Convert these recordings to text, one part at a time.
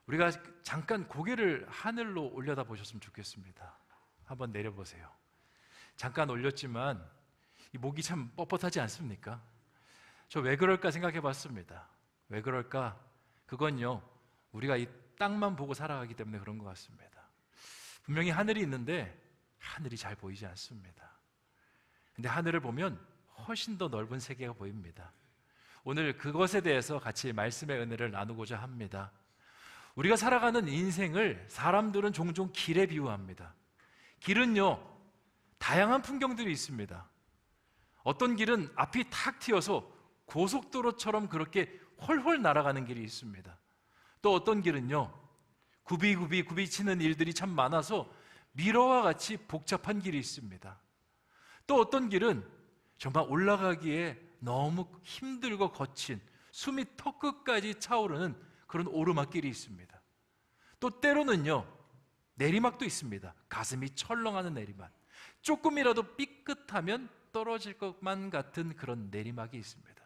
우리가 잠깐 고개를 하늘로 올려다 보셨으면 좋겠습니다. 한번 내려보세요. 잠깐 올렸지만 이 목이 참 뻣뻣하지 않습니까? 저 왜 그럴까 생각해 봤습니다. 왜 그럴까? 그건요, 우리가 이 땅만 보고 살아가기 때문에 그런 것 같습니다. 분명히 하늘이 있는데 하늘이 잘 보이지 않습니다. 근데 하늘을 보면 훨씬 더 넓은 세계가 보입니다. 오늘 그것에 대해서 같이 말씀의 은혜를 나누고자 합니다. 우리가 살아가는 인생을 사람들은 종종 길에 비유합니다. 길은요, 다양한 풍경들이 있습니다. 어떤 길은 앞이 탁 튀어서 고속도로처럼 그렇게 훨훨 날아가는 길이 있습니다. 또 어떤 길은요, 굽이 치는 일들이 참 많아서 미러와 같이 복잡한 길이 있습니다. 또 어떤 길은 정말 올라가기에 너무 힘들고 거친 숨이 턱끝까지 차오르는 그런 오르막길이 있습니다. 또 때로는요, 내리막도 있습니다. 가슴이 철렁하는 내리막. 조금이라도 삐끗하면 떨어질 것만 같은 그런 내리막이 있습니다.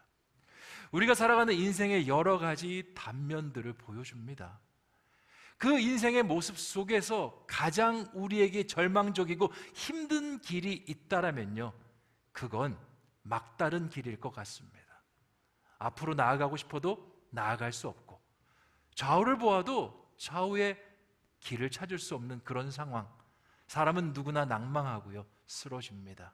우리가 살아가는 인생의 여러 가지 단면들을 보여줍니다. 그 인생의 모습 속에서 가장 우리에게 절망적이고 힘든 길이 있다라면요, 그건 막다른 길일 것 같습니다. 앞으로 나아가고 싶어도 나아갈 수 없고, 좌우를 보아도 좌우의 길을 찾을 수 없는 그런 상황. 사람은 누구나 낭망하고요, 쓰러집니다.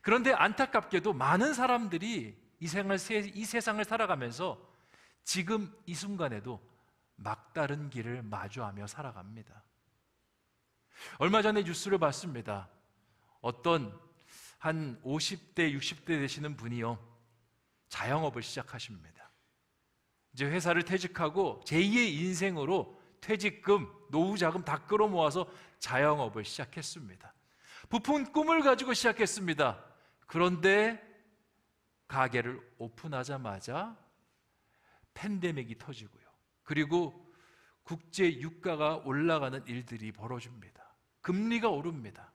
그런데 안타깝게도 많은 사람들이 이 세상을 살아가면서 지금 이 순간에도 막다른 길을 마주하며 살아갑니다. 얼마 전에 뉴스를 봤습니다. 어떤 한 50대, 60대 되시는 분이요, 자영업을 시작하십니다. 이제 회사를 퇴직하고 제2의 인생으로 퇴직금, 노후자금 다 끌어모아서 자영업을 시작했습니다. 부푼 꿈을 가지고 시작했습니다. 그런데 가게를 오픈하자마자 팬데믹이 터지고요, 그리고 국제 유가가 올라가는 일들이 벌어집니다. 금리가 오릅니다.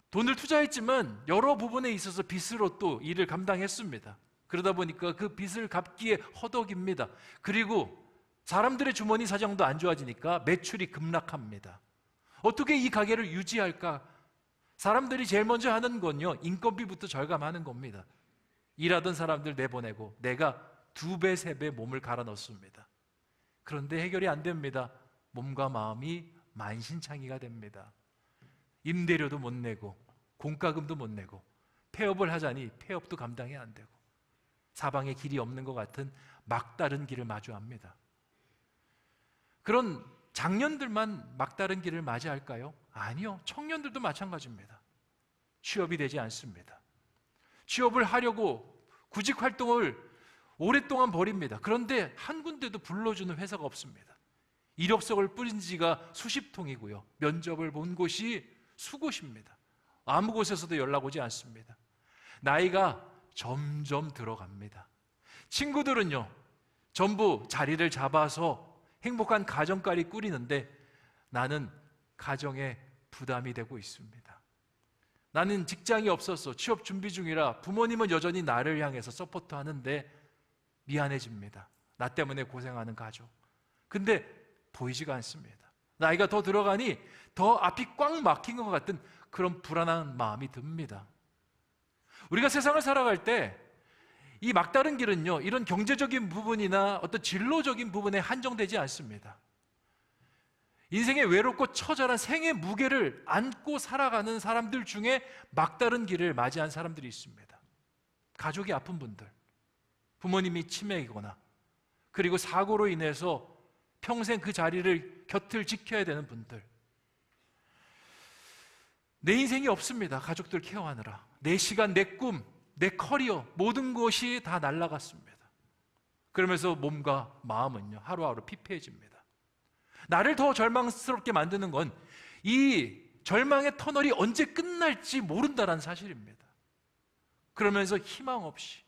돈을 투자했지만 여러 부분에 있어서 빚으로 또 일을 감당했습니다. 그러다 보니까 그 빚을 갚기에 허덕입니다. 그리고 사람들의 주머니 사정도 안 좋아지니까 매출이 급락합니다. 어떻게 이 가게를 유지할까? 사람들이 제일 먼저 하는 건요, 인건비부터 절감하는 겁니다. 일하던 사람들 내보내고 내가 2배, 3배 몸을 갈아 넣습니다. 그런데 해결이 안 됩니다. 몸과 마음이 만신창이가 됩니다. 임대료도 못 내고 공과금도 못 내고 폐업을 하자니 폐업도 감당이 안 되고 사방에 길이 없는 것 같은 막다른 길을 마주합니다. 그런 장년들만 막다른 길을 맞이할까요? 아니요, 청년들도 마찬가지입니다. 취업이 되지 않습니다. 취업을 하려고 구직 활동을 오랫동안 벌입니다. 그런데 한 군데도 불러주는 회사가 없습니다. 이력서를 뿌린 지가 수십 통이고요, 면접을 본 곳이 수곳입니다. 아무 곳에서도 연락 오지 않습니다. 나이가 점점 들어갑니다. 친구들은요, 전부 자리를 잡아서 행복한 가정까지 꾸리는데 나는 가정에 부담이 되고 있습니다. 나는 직장이 없어서 취업 준비 중이라 부모님은 여전히 나를 향해서 서포트하는데 미안해집니다. 나 때문에 고생하는 가족. 근데 보이지가 않습니다. 나이가 더 들어가니 더 앞이 꽉 막힌 것 같은 그런 불안한 마음이 듭니다. 우리가 세상을 살아갈 때 이 막다른 길은요, 이런 경제적인 부분이나 어떤 진로적인 부분에 한정되지 않습니다. 인생의 외롭고 처절한 생의 무게를 안고 살아가는 사람들 중에 막다른 길을 맞이한 사람들이 있습니다. 가족이 아픈 분들, 부모님이 치매이거나 그리고 사고로 인해서 평생 그 자리를 곁을 지켜야 되는 분들, 내 인생이 없습니다. 가족들 케어하느라 내 시간, 내 꿈, 내 커리어, 모든 것이 다 날아갔습니다. 그러면서 몸과 마음은요, 하루하루 피폐해집니다. 나를 더 절망스럽게 만드는 건 이 절망의 터널이 언제 끝날지 모른다는 사실입니다. 그러면서 희망 없이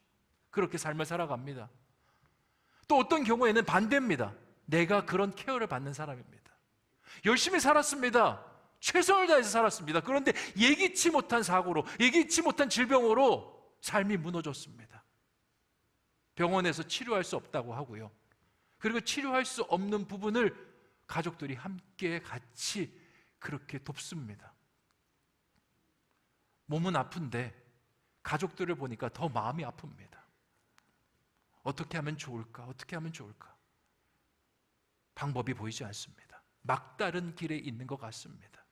그렇게 삶을 살아갑니다. 또 어떤 경우에는 반대입니다. 내가 그런 케어를 받는 사람입니다. 열심히 살았습니다. 최선을 다해서 살았습니다. 그런데 예기치 못한 사고로, 예기치 못한 질병으로 삶이 무너졌습니다. 병원에서 치료할 수 없다고 하고요, 그리고 치료할 수 없는 부분을 가족들이 함께 같이 그렇게 돕습니다. 몸은 아픈데 가족들을 보니까 더 마음이 아픕니다. 어떻게 하면 좋을까? 어떻게 하면 좋을까? 방법이 보이지 않습니다. 막다른 길에 있는 것 같습니다.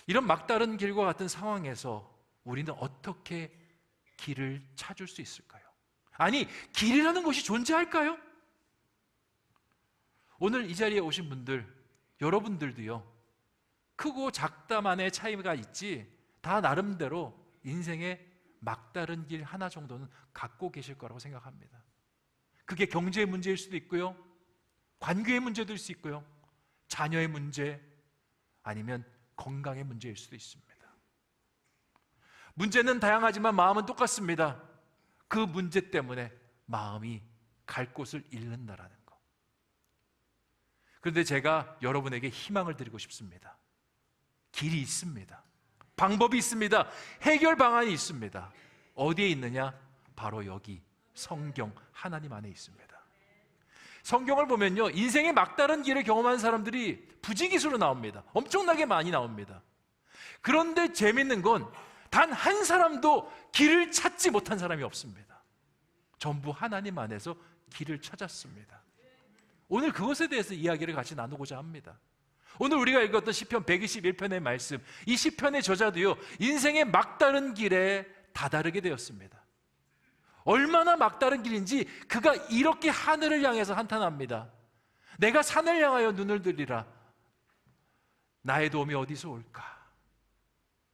이런 막다른 길과 같은 상황에서 우리는 어떻게 길을 찾을 수 있을까요? 아니, 길이라는 것이 존재할까요? 오늘 이 자리에 오신 분들, 여러분들도요, 크고 작다만의 차이가 있지 다 나름대로 인생의 막다른 길 하나 정도는 갖고 계실 거라고 생각합니다. 그게 경제의 문제일 수도 있고요, 관계의 문제도 있을 수 있고요, 자녀의 문제, 아니면 건강의 문제일 수도 있습니다. 문제는 다양하지만 마음은 똑같습니다. 그 문제 때문에 마음이 갈 곳을 잃는다라는 거. 그런데 제가 여러분에게 희망을 드리고 싶습니다. 길이 있습니다. 방법이 있습니다. 해결 방안이 있습니다. 어디에 있느냐? 바로 여기 성경 하나님 안에 있습니다. 성경을 보면요, 인생의 막다른 길을 경험한 사람들이 부지기수로 나옵니다. 엄청나게 많이 나옵니다. 그런데 재밌는 건 단 한 사람도 길을 찾지 못한 사람이 없습니다. 전부 하나님 안에서 길을 찾았습니다. 오늘 그것에 대해서 이야기를 같이 나누고자 합니다. 오늘 우리가 읽었던 시편 121편의 말씀, 이 시편의 저자도요, 인생의 막다른 길에 다다르게 되었습니다. 얼마나 막다른 길인지 그가 이렇게 하늘을 향해서 한탄합니다. 내가 산을 향하여 눈을 들리라. 나의 도움이 어디서 올까?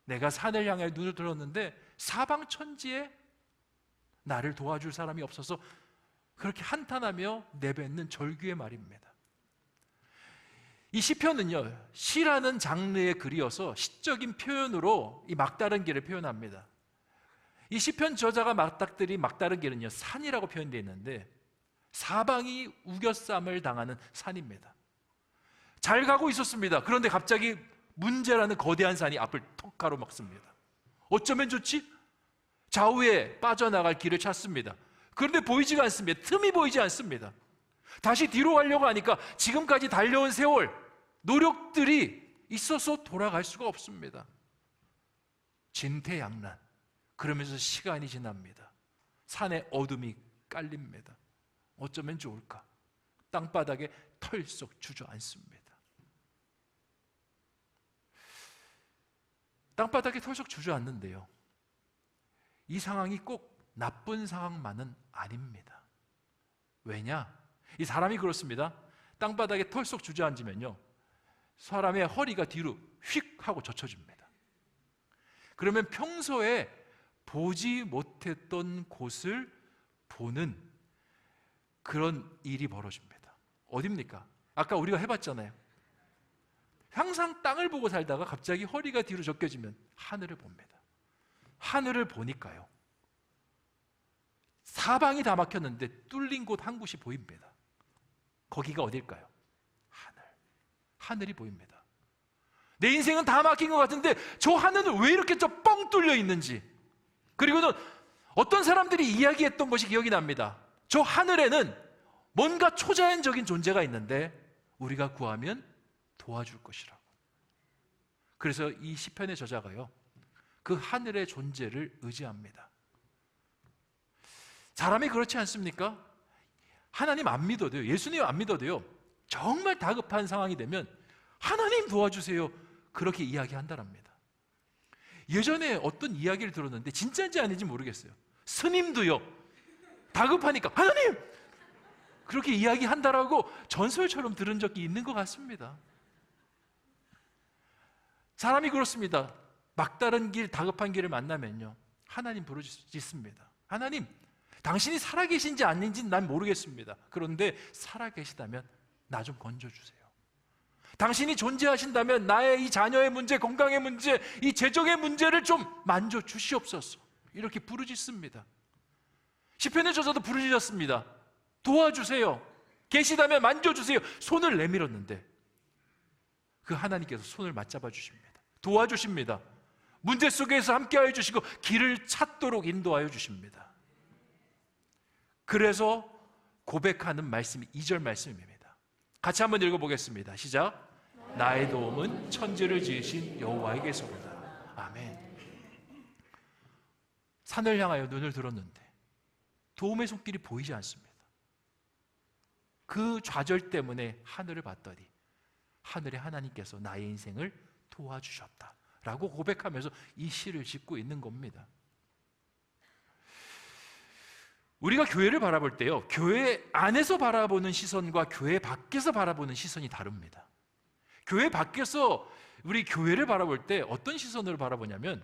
내가 산을 향해 눈을 들었는데 사방천지에 나를 도와줄 사람이 없어서 그렇게 한탄하며 내뱉는 절규의 말입니다. 이 시편은요, 시라는 장르의 글이어서 시적인 표현으로 이 막다른 길을 표현합니다. 이 시편 저자가 맞닥뜨린 막다른 길은요, 산이라고 표현되어 있는데 사방이 우겨쌈을 당하는 산입니다. 잘 가고 있었습니다. 그런데 갑자기 문제라는 거대한 산이 앞을 턱 가로막습니다. 어쩌면 좋지? 좌우에 빠져나갈 길을 찾습니다. 그런데 보이지가 않습니다. 틈이 보이지 않습니다. 다시 뒤로 가려고 하니까 지금까지 달려온 세월, 노력들이 있어서 돌아갈 수가 없습니다. 진퇴양난. 그러면서 시간이 지납니다. 산에 어둠이 깔립니다. 어쩌면 좋을까? 땅바닥에 털썩 주저앉습니다. 땅바닥에 털썩 주저앉는데요, 이 상황이 꼭 나쁜 상황만은 아닙니다. 왜냐? 이 사람이 그렇습니다. 땅바닥에 털썩 주저앉으면요, 사람의 허리가 뒤로 휙 하고 젖혀집니다. 그러면 평소에 보지 못했던 곳을 보는 그런 일이 벌어집니다. 어딥니까? 아까 우리가 해봤잖아요. 항상 땅을 보고 살다가 갑자기 허리가 뒤로 젖혀지면 하늘을 봅니다. 하늘을 보니까요, 사방이 다 막혔는데 뚫린 곳 한 곳이 보입니다. 거기가 어딜까요? 하늘이 보입니다. 내 인생은 다 막힌 것 같은데 저 하늘은 왜 이렇게 저 뻥 뚫려 있는지, 그리고는 어떤 사람들이 이야기했던 것이 기억이 납니다. 저 하늘에는 뭔가 초자연적인 존재가 있는데 우리가 구하면 도와줄 것이라고. 그래서 이 시편의 저자가요, 그 하늘의 존재를 의지합니다. 사람이 그렇지 않습니까? 하나님 안 믿어도요, 예수님 안 믿어도요, 정말 다급한 상황이 되면 하나님 도와주세요, 그렇게 이야기한다랍니다. 예전에 어떤 이야기를 들었는데 진짜인지 아닌지 모르겠어요. 스님도요, 다급하니까 하나님! 그렇게 이야기한다라고 전설처럼 들은 적이 있는 것 같습니다. 사람이 그렇습니다. 막다른 길, 다급한 길을 만나면요, 하나님 부르짖습니다. 하나님, 당신이 살아계신지 아닌지는 난 모르겠습니다. 그런데 살아계시다면 나 좀 건져주세요. 당신이 존재하신다면 나의 이 자녀의 문제, 건강의 문제, 이 재정의 문제를 좀 만져주시옵소서. 이렇게 부르짖습니다. 시편의 저자도 부르짖었습니다. 도와주세요. 계시다면 만져주세요. 손을 내밀었는데 그 하나님께서 손을 맞잡아 주십니다. 도와주십니다. 문제 속에서 함께하여 주시고 길을 찾도록 인도하여 주십니다. 그래서 고백하는 말씀이 2절 말씀입니다. 같이 한번 읽어보겠습니다. 시작. 나의 도움은 천지를 지으신 여호와에게서로다. 아멘. 산을 향하여 눈을 들었는데 도움의 손길이 보이지 않습니다. 그 좌절 때문에 하늘을 봤더니 하늘의 하나님께서 나의 인생을 도와주셨다라고 고백하면서 이 시를 짓고 있는 겁니다. 우리가 교회를 바라볼 때요, 교회 안에서 바라보는 시선과 교회 밖에서 바라보는 시선이 다릅니다. 교회 밖에서 우리 교회를 바라볼 때 어떤 시선으로 바라보냐면,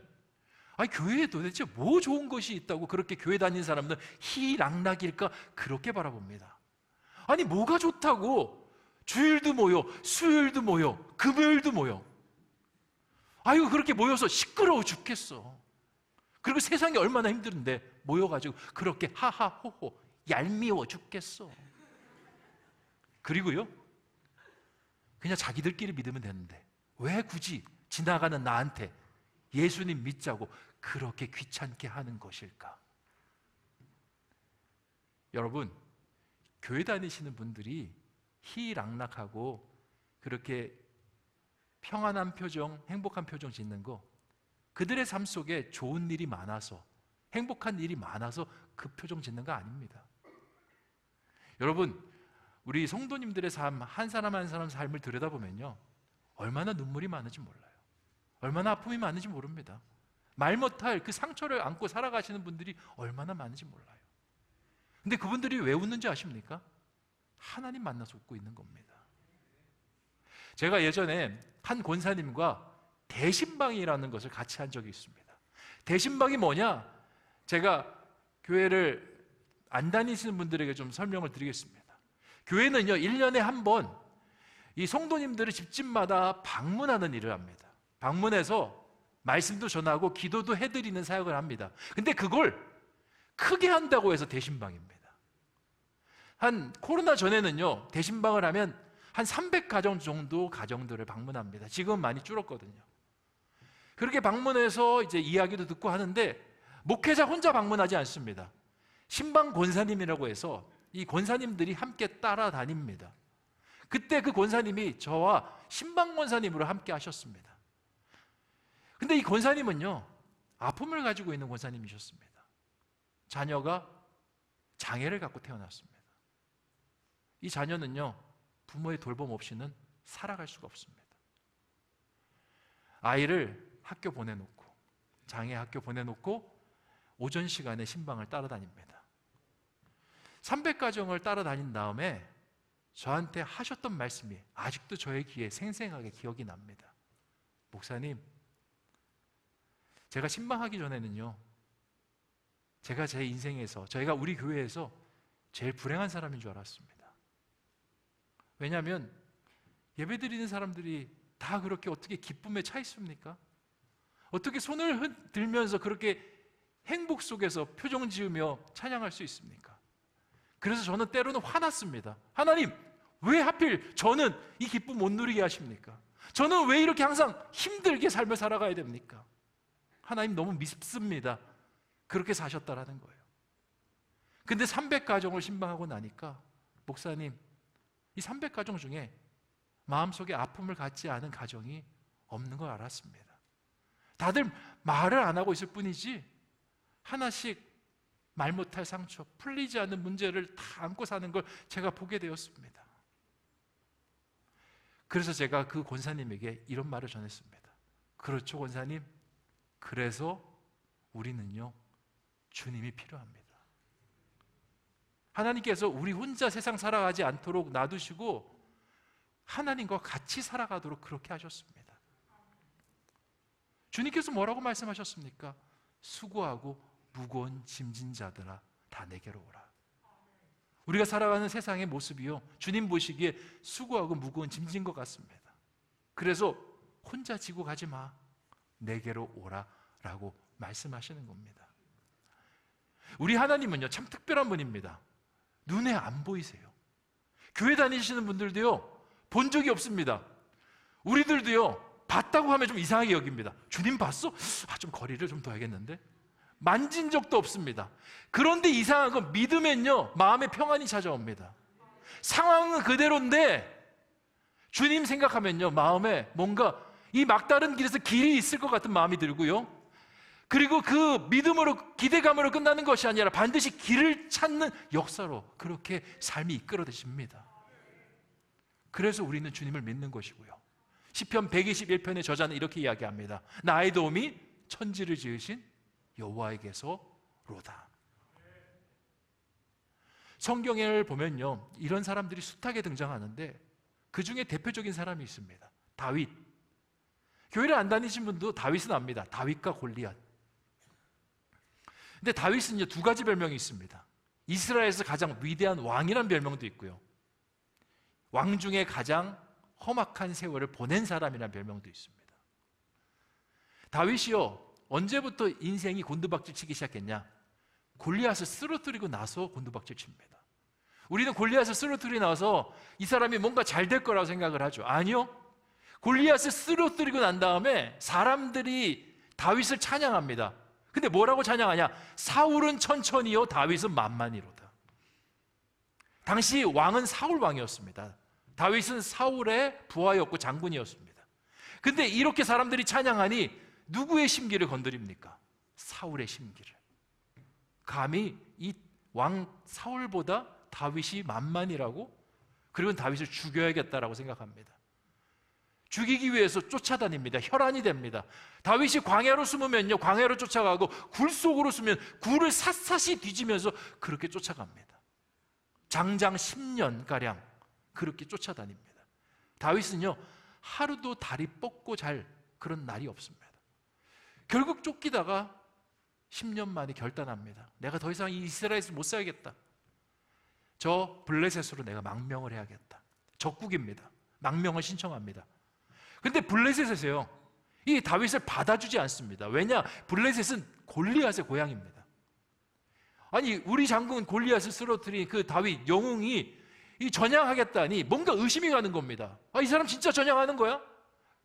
교회에 도대체 뭐 좋은 것이 있다고 그렇게 교회 다니는 사람들은 희락락일까 그렇게 바라봅니다. 아니 뭐가 좋다고 주일도 모여, 수요일도 모여, 금요일도 모여. 아이고 그렇게 모여서 시끄러워 죽겠어. 그리고 세상이 얼마나 힘든데 모여가지고 그렇게 하하호호 얄미워 죽겠어. 그리고요, 그냥 자기들끼리 믿으면 되는데 왜 굳이 지나가는 나한테 예수님 믿자고 그렇게 귀찮게 하는 것일까? 여러분, 교회 다니시는 분들이 희락락하고 그렇게 평안한 표정, 행복한 표정 짓는 거, 그들의 삶 속에 좋은 일이 많아서, 행복한 일이 많아서 그 표정 짓는 거 아닙니다. 여러분, 우리 성도님들의 삶, 한 사람 한 사람 삶을 들여다보면요, 얼마나 눈물이 많은지 몰라요. 얼마나 아픔이 많은지 모릅니다. 말 못할 그 상처를 안고 살아가시는 분들이 얼마나 많은지 몰라요. 근데 그분들이 왜 웃는지 아십니까? 하나님 만나서 웃고 있는 겁니다. 제가 예전에 한 권사님과 대신방이라는 것을 같이 한 적이 있습니다. 대신방이 뭐냐? 제가 교회를 안 다니시는 분들에게 좀 설명을 드리겠습니다. 교회는요, 1년에 한 번 이 성도님들의 집집마다 방문하는 일을 합니다. 방문해서 말씀도 전하고 기도도 해드리는 사역을 합니다. 근데 그걸 크게 한다고 해서 대신방입니다. 한 코로나 전에는요, 대신방을 하면 한 300가정 정도 가정들을 방문합니다. 지금은 많이 줄었거든요. 그렇게 방문해서 이제 이야기도 듣고 하는데, 목회자 혼자 방문하지 않습니다. 신방 권사님이라고 해서 이 권사님들이 함께 따라다닙니다. 그때 그 권사님이 저와 신방 권사님으로 함께 하셨습니다. 근데 이 권사님은요, 아픔을 가지고 있는 권사님이셨습니다. 자녀가 장애를 갖고 태어났습니다. 이 자녀는요, 부모의 돌봄 없이는 살아갈 수가 없습니다. 아이를 학교 보내놓고, 장애 학교 보내놓고 오전 시간에 신방을 따라다닙니다. 300가정을 따라다닌 다음에 저한테 하셨던 말씀이 아직도 저의 귀에 생생하게 기억이 납니다. 목사님, 제가 신방하기 전에는요, 제가 제 인생에서, 저희가 우리 교회에서 제일 불행한 사람인 줄 알았습니다. 왜냐하면 예배드리는 사람들이 다 그렇게 어떻게 기쁨에 차 있습니까? 어떻게 손을 들면서 그렇게 행복 속에서 표정 지으며 찬양할 수 있습니까? 그래서 저는 때로는 화났습니다. 하나님, 왜 하필 저는 이 기쁨 못 누리게 하십니까? 저는 왜 이렇게 항상 힘들게 삶을 살아가야 됩니까? 하나님 너무 밉습니다. 그렇게 사셨다라는 거예요. 근데 300가정을 신방하고 나니까, 목사님, 이 300가정 중에 마음속에 아픔을 갖지 않은 가정이 없는 걸 알았습니다. 다들 말을 안 하고 있을 뿐이지 하나씩 말 못할 상처, 풀리지 않는 문제를 다 안고 사는 걸 제가 보게 되었습니다. 그래서 제가 그 권사님에게 이런 말을 전했습니다. 그렇죠, 권사님. 그래서 우리는요, 주님이 필요합니다. 하나님께서 우리 혼자 세상 살아가지 않도록 놔두시고 하나님과 같이 살아가도록 그렇게 하셨습니다. 주님께서 뭐라고 말씀하셨습니까? 수고하고 무거운 짐진 자들아, 다 내게로 오라. 우리가 살아가는 세상의 모습이요, 주님 보시기에 수고하고 무거운 짐진 것 같습니다. 그래서 혼자 지고 가지 마, 내게로 오라 라고 말씀하시는 겁니다. 우리 하나님은요, 참 특별한 분입니다. 눈에 안 보이세요. 교회 다니시는 분들도요, 본 적이 없습니다. 우리들도요, 봤다고 하면 좀 이상하게 여깁니다. 주님 봤어? 좀 거리를 좀 둬야겠는데? 만진 적도 없습니다. 그런데 이상한 건 믿으면요, 마음에 평안이 찾아옵니다. 상황은 그대로인데 주님 생각하면요, 마음에 뭔가 이 막다른 길에서 길이 있을 것 같은 마음이 들고요, 그리고 그 믿음으로, 기대감으로 끝나는 것이 아니라 반드시 길을 찾는 역사로 그렇게 삶이 이끌어지십니다. 그래서 우리는 주님을 믿는 것이고요. 시편 121편의 저자는 이렇게 이야기합니다. 나의 도움이 천지를 지으신 여호와에게서로다. 성경을 보면요, 이런 사람들이 숱하게 등장하는데 그 중에 대표적인 사람이 있습니다. 다윗. 교회를 안 다니신 분도 다윗은 압니다. 다윗과 골리앗. 근데 다윗은요, 두 가지 별명이 있습니다. 이스라엘에서 가장 위대한 왕이라는 별명도 있고요, 왕 중에 가장 험악한 세월을 보낸 사람이라는 별명도 있습니다. 다윗이요, 언제부터 인생이 곤두박질 치기 시작했냐? 골리앗을 쓰러뜨리고 나서 곤두박질 칩니다. 우리는 골리앗을 쓰러뜨리고 나서 이 사람이 뭔가 잘 될 거라고 생각을 하죠. 아니요, 골리앗을 쓰러뜨리고 난 다음에 사람들이 다윗을 찬양합니다. 근데 뭐라고 찬양하냐? 사울은 천천히요, 다윗은 만만히로다. 당시 왕은 사울 왕이었습니다. 다윗은 사울의 부하였고 장군이었습니다. 근데 이렇게 사람들이 찬양하니 누구의 심기를 건드립니까? 사울의 심기를. 감히 이 왕 사울보다 다윗이 만만이라고? 그리고 다윗을 죽여야겠다라고 생각합니다. 죽이기 위해서 쫓아다닙니다. 혈안이 됩니다. 다윗이 광야로 숨으면요, 광야로 쫓아가고 굴 속으로 숨으면 굴을 샅샅이 뒤지면서 그렇게 쫓아갑니다. 장장 10년가량 그렇게 쫓아다닙니다. 다윗은요, 하루도 다리 뻗고 잘 그런 날이 없습니다. 결국 쫓기다가 10년 만에 결단합니다. 내가 더 이상 이 이스라엘에서 못 살겠다. 저 블레셋으로 내가 망명을 해야겠다. 적국입니다. 망명을 신청합니다. 근데 블레셋에서요, 이 다윗을 받아주지 않습니다. 왜냐? 블레셋은 골리앗의 고향입니다. 아니, 우리 장군 골리앗을 쓰러뜨린 그 다윗 영웅이 이 전향하겠다니 뭔가 의심이 가는 겁니다. 아, 이 사람 진짜 전향하는 거야?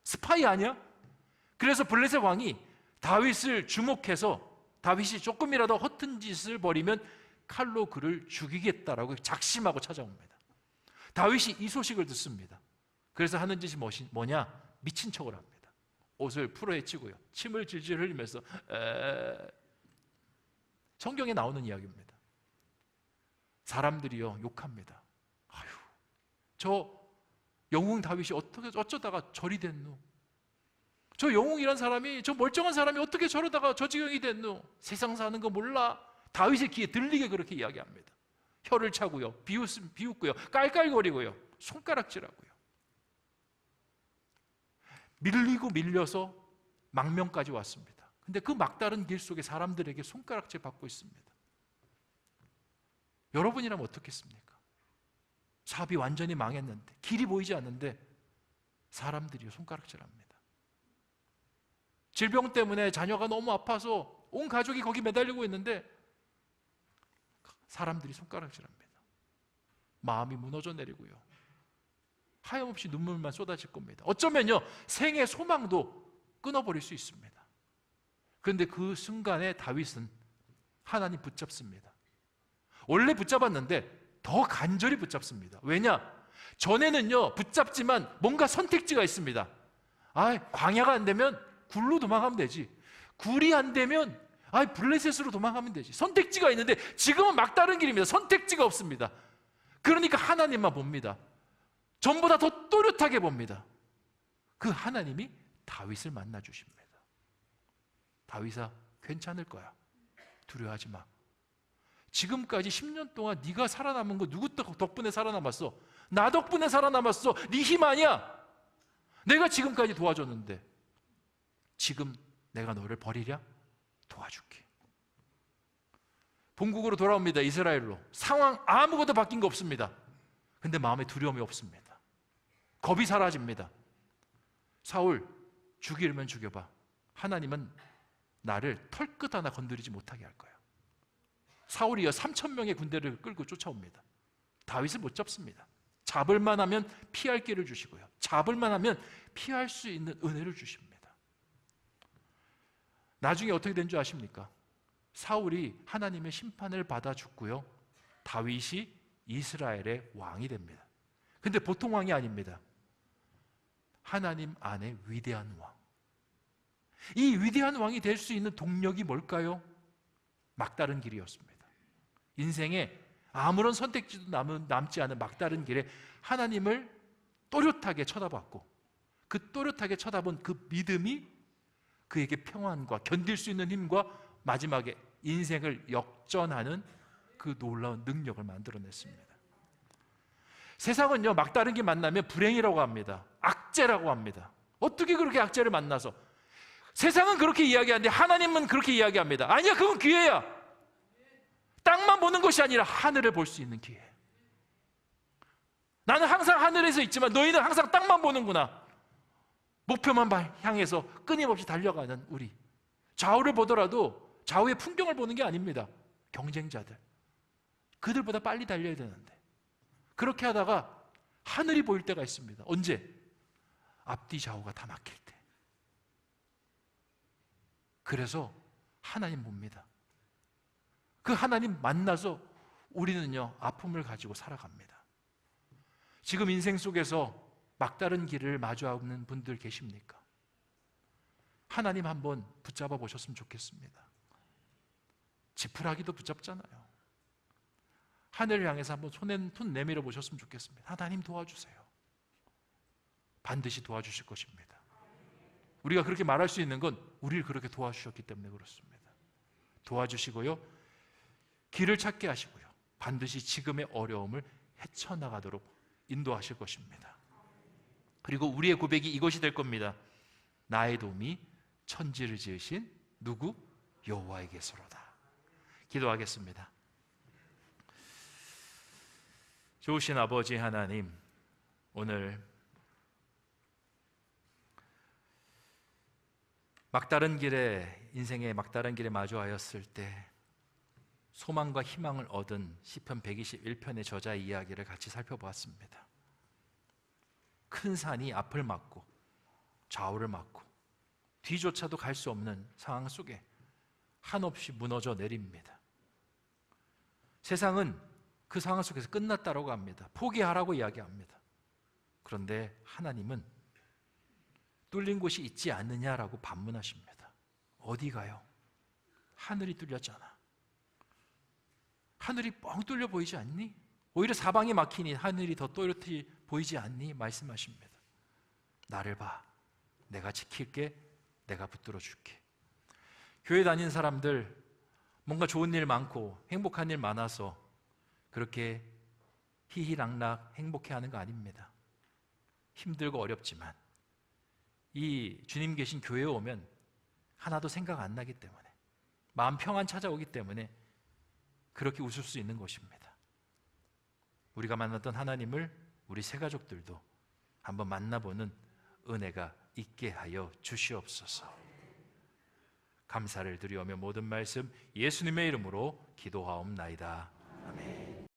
스파이 아니야? 그래서 블레셋 왕이 다윗을 주목해서 다윗이 조금이라도 허튼 짓을 벌이면 칼로 그를 죽이겠다라고 작심하고 찾아옵니다. 다윗이 이 소식을 듣습니다. 그래서 하는 짓이 뭐냐? 미친 척을 합니다. 옷을 풀어헤치고요, 침을 질질 흘리면서 성경에 나오는 이야기입니다. 사람들이요, 욕합니다. 아유, 저 영웅 다윗이 어쩌다가 저리 됐노? 저 영웅이란 사람이, 저 멀쩡한 사람이 어떻게 저러다가 저 지경이 됐노? 세상 사는 거 몰라? 다윗의 귀에 들리게 그렇게 이야기합니다. 혀를 차고요, 비웃고요, 깔깔거리고요, 손가락질하고요. 밀리고 밀려서 망명까지 왔습니다. 근데 그 막다른 길 속에 사람들에게 손가락질 받고 있습니다. 여러분이라면 어떻겠습니까? 사업이 완전히 망했는데, 길이 보이지 않는데 사람들이 손가락질합니다. 질병 때문에 자녀가 너무 아파서 온 가족이 거기 매달리고 있는데 사람들이 손가락질합니다. 마음이 무너져 내리고요, 하염없이 눈물만 쏟아질 겁니다. 어쩌면요, 생의 소망도 끊어버릴 수 있습니다. 그런데 그 순간에 다윗은 하나님 붙잡습니다. 원래 붙잡았는데 더 간절히 붙잡습니다. 왜냐? 전에는요, 붙잡지만 뭔가 선택지가 있습니다. 아, 광야가 안 되면 굴로 도망가면 되지. 굴이 안 되면 블레셋으로 도망가면 되지. 선택지가 있는데 지금은 막다른 길입니다. 선택지가 없습니다. 그러니까 하나님만 봅니다. 전보다 더 또렷하게 봅니다. 그 하나님이 다윗을 만나 주십니다. 다윗아, 괜찮을 거야. 두려워하지 마. 지금까지 10년 동안 네가 살아남은 거 누구 덕분에 살아남았어? 나 덕분에 살아남았어. 네 힘 아니야. 내가 지금까지 도와줬는데 지금 내가 너를 버리랴? 도와줄게. 본국으로 돌아옵니다. 이스라엘로. 상황 아무것도 바뀐 거 없습니다. 근데 마음에 두려움이 없습니다. 겁이 사라집니다. 사울, 죽이려면 죽여봐. 하나님은 나를 털끝 하나 건드리지 못하게 할 거야. 사울이요, 3,000명의 군대를 끌고 쫓아옵니다. 다윗을 못 잡습니다. 잡을만 하면 피할 길을 주시고요, 잡을만 하면 피할 수 있는 은혜를 주십니다. 나중에 어떻게 된 줄 아십니까? 사울이 하나님의 심판을 받아 죽고요, 다윗이 이스라엘의 왕이 됩니다. 근데 보통 왕이 아닙니다. 하나님 안에 위대한 왕. 이 위대한 왕이 될 수 있는 동력이 뭘까요? 막다른 길이었습니다. 인생에 아무런 선택지도 남지 않은 막다른 길에 하나님을 또렷하게 쳐다봤고, 그 또렷하게 쳐다본 그 믿음이 그에게 평안과 견딜 수 있는 힘과 마지막에 인생을 역전하는 그 놀라운 능력을 만들어냈습니다. 세상은요, 막다른 길 만나면 불행이라고 합니다. 악재라고 합니다. 어떻게 그렇게 악재를 만나서? 세상은 그렇게 이야기하는데 하나님은 그렇게 이야기합니다. 아니야, 그건 기회야. 땅만 보는 것이 아니라 하늘을 볼 수 있는 기회. 나는 항상 하늘에서 있지만 너희는 항상 땅만 보는구나. 목표만 향해서 끊임없이 달려가는 우리. 좌우를 보더라도 좌우의 풍경을 보는 게 아닙니다. 경쟁자들. 그들보다 빨리 달려야 되는데. 그렇게 하다가 하늘이 보일 때가 있습니다. 언제? 앞뒤 좌우가 다 막힐 때. 그래서 하나님 봅니다. 그 하나님 만나서 우리는요, 아픔을 가지고 살아갑니다. 지금 인생 속에서 막다른 길을 마주하는 분들 계십니까? 하나님 한번 붙잡아 보셨으면 좋겠습니다. 지푸라기도 붙잡잖아요. 하늘을 향해서 한번 손 내밀어 보셨으면 좋겠습니다. 하나님 도와주세요. 반드시 도와주실 것입니다. 우리가 그렇게 말할 수 있는 건 우리를 그렇게 도와주셨기 때문에 그렇습니다. 도와주시고요, 길을 찾게 하시고요, 반드시 지금의 어려움을 헤쳐나가도록 인도하실 것입니다. 그리고 우리의 고백이 이것이 될 겁니다. 나의 도움이 천지를 지으신 누구? 여호와에게서로다. 기도하겠습니다. 좋으신 아버지 하나님, 오늘 인생의 막다른 길에 마주하였을 때 소망과 희망을 얻은 시편 121편의 저자의 이야기를 같이 살펴보았습니다. 큰 산이 앞을 막고 좌우를 막고 뒤조차도 갈 수 없는 상황 속에 한없이 무너져 내립니다. 세상은 그 상황 속에서 끝났다라고 합니다. 포기하라고 이야기합니다. 그런데 하나님은 뚫린 곳이 있지 않느냐라고 반문하십니다. 어디 가요? 하늘이 뚫렸잖아. 하늘이 뻥 뚫려 보이지 않니? 오히려 사방이 막히니 하늘이 더 또렷이 보이지 않니? 말씀하십니다. 나를 봐. 내가 지킬게. 내가 붙들어 줄게. 교회 다니는 사람들 뭔가 좋은 일 많고 행복한 일 많아서 그렇게 희희락락 행복해하는 거 아닙니다. 힘들고 어렵지만 이 주님 계신 교회에 오면 하나도 생각 안 나기 때문에, 마음 평안 찾아오기 때문에 그렇게 웃을 수 있는 것입니다. 우리가 만났던 하나님을 우리 새 가족들도 한번 만나보는 은혜가 있게 하여 주시옵소서. 감사를 드리오며 모든 말씀 예수님의 이름으로 기도하옵나이다. 아멘.